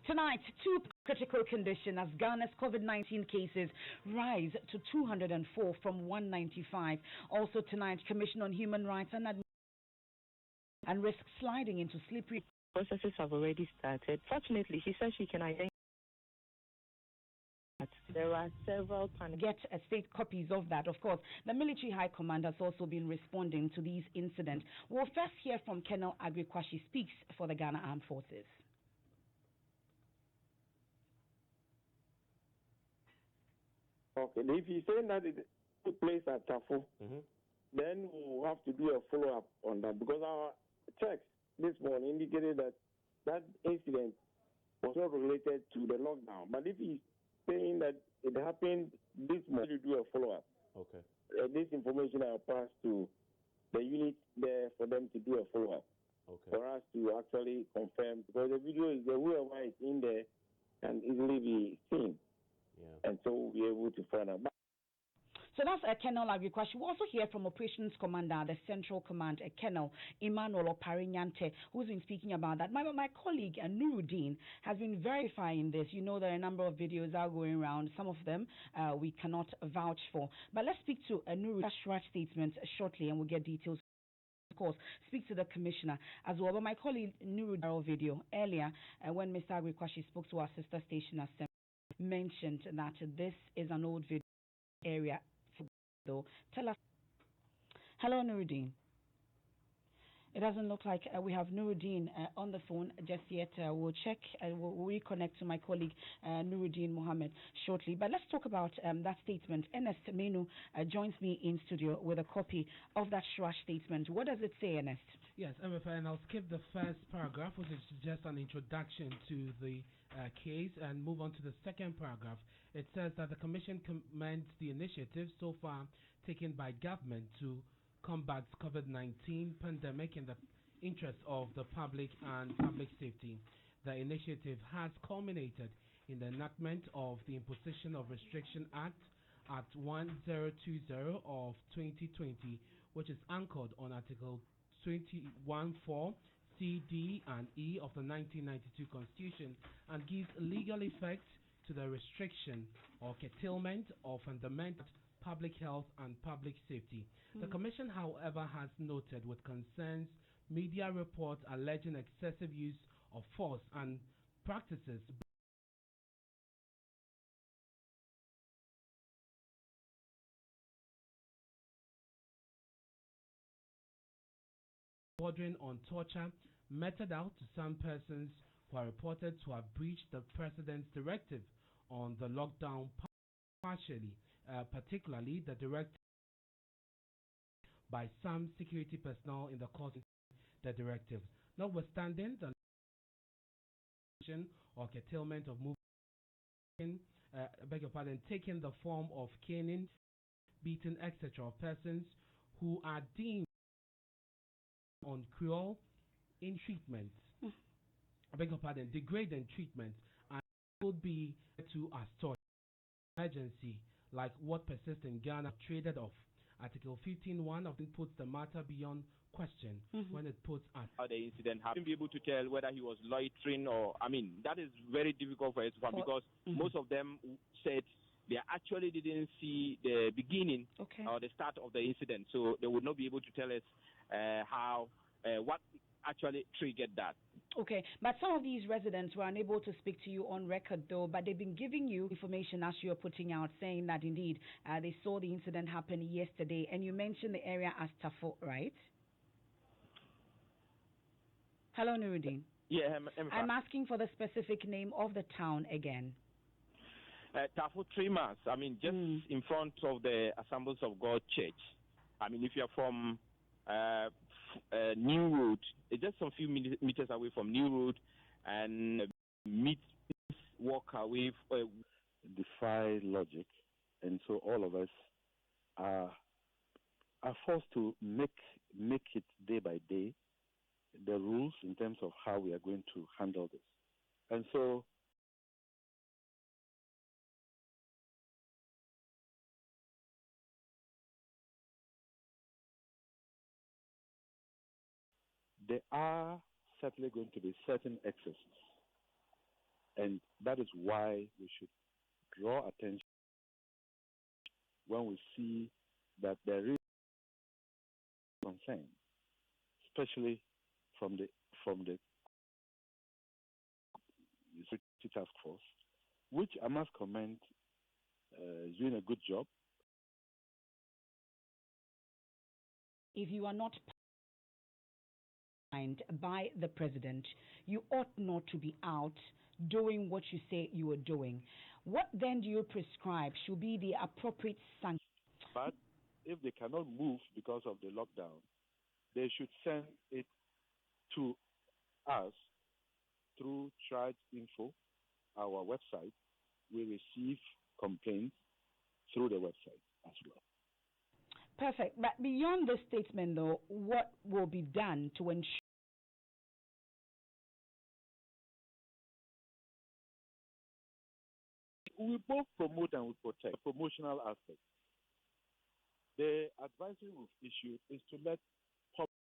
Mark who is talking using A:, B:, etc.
A: Tonight, two critical condition as Ghana's COVID-19 cases rise to 204 from 195. Also tonight, Commission on Human Rights and risk sliding into slippery.
B: Processes have already started. Fortunately, she says she can identify that there are several
A: get state copies of that. Of course, the military high command has also been responding to these incidents. We'll first hear from Colonel Agrikwashi speaks for the Ghana Armed Forces.
C: Okay, if you're saying that it took place at Tafu, then we'll have to do a follow-up on that because our checks this morning indicated that that incident was not related to the lockdown. But if he's saying that it happened this morning, to do a follow-up.
D: Okay.
C: This information I'll pass to the unit there for them to do a follow-up.
D: Okay.
C: For us to actually confirm, because the video is the whoever is in there can easily be seen.
D: Yeah.
C: And so we'll be able to find out.
A: So that's Colonel Agrikwashi. We also hear from Operations Commander, the Central Command, Colonel Emmanuel Oparinyante, who's been speaking about that. My colleague, Nuruddin, has been verifying this. You know, there are a number of videos are going around. Some of them we cannot vouch for. But let's speak to Nuruddin's statement shortly, and we'll get details. Of course, speak to the commissioner as well. But my colleague Nuruddin video earlier, when Mr. Agrikwashi spoke to our sister station, mentioned that this is an old video area. Though, tell us. Hello, Nuruddin. It doesn't look like we have Nuruddin on the phone just yet. We'll check. We'll reconnect to my colleague Nuruddin Mohammed shortly. But let's talk about that statement. Ernest Menu joins me in studio with a copy of that Shrash statement. What does it say, Ernest?
E: Yes, Emefa, and I'll skip the first paragraph, which is just an introduction to the case, and move on to the second paragraph. It says that the Commission commends the initiatives so far taken by government to combat COVID-19 pandemic in the interest of the public and public safety. The initiative has culminated in the enactment of the Imposition of Restriction Act at 1020 of 2020, which is anchored on Article 21.4 C, D, and E of the 1992 Constitution and gives legal effect to the restriction or curtailment of fundamental public health and public safety. The Commission, however, has noted with concerns media reports alleging excessive use of force and practices bordering on torture meted out to some persons who are reported to have breached the President's directive on the lockdown partially, particularly the directive by some security personnel in the course of the directive. Notwithstanding the or curtailment of movement, taking the form of caning, beating, etc. of persons who are deemed on cruel in treatment, degrading treatment, and would be to as torture emergency, like what persists in Ghana, traded off. Article 15.1 of it puts the matter beyond question when it puts at
F: how the incident happened. Be able to tell whether he was loitering or, I mean, that is very difficult for us to find because most of them said they actually didn't see the beginning or the start of the incident, so they would not be able to tell us what actually triggered that.
A: Okay, but some of these residents were unable to speak to you on record, though, but they've been giving you information as you're putting out, saying that indeed they saw the incident happen yesterday, and you mentioned the area as Tafo, right? Hello, Nuruddin.
F: Yeah,
A: I'm asking for the specific name of the town again.
F: Tafo Trimas, I mean, just in front of the Assemblies of God Church. I mean, if you're from New Road, it's just some few meters away from New Road, and walk away.
G: Defy logic, and so all of us are forced to make it day by day the rules in terms of how we are going to handle this. And so there are certainly going to be certain excesses And that is why we should draw attention when we see that there is concern, especially from the security task force, which I must commend is doing a good job.
A: If you are not signed by the president, you ought not to be out doing what you say you are doing. What then do you prescribe should be the appropriate sanction?
G: But if they cannot move because of the lockdown, they should send it to us through Charge Info, our website. We receive complaints through the website as well.
A: Perfect. But beyond this statement, though, what will be done to ensure
G: we both promote and we protect promotional aspects? The advisory we've issued is to let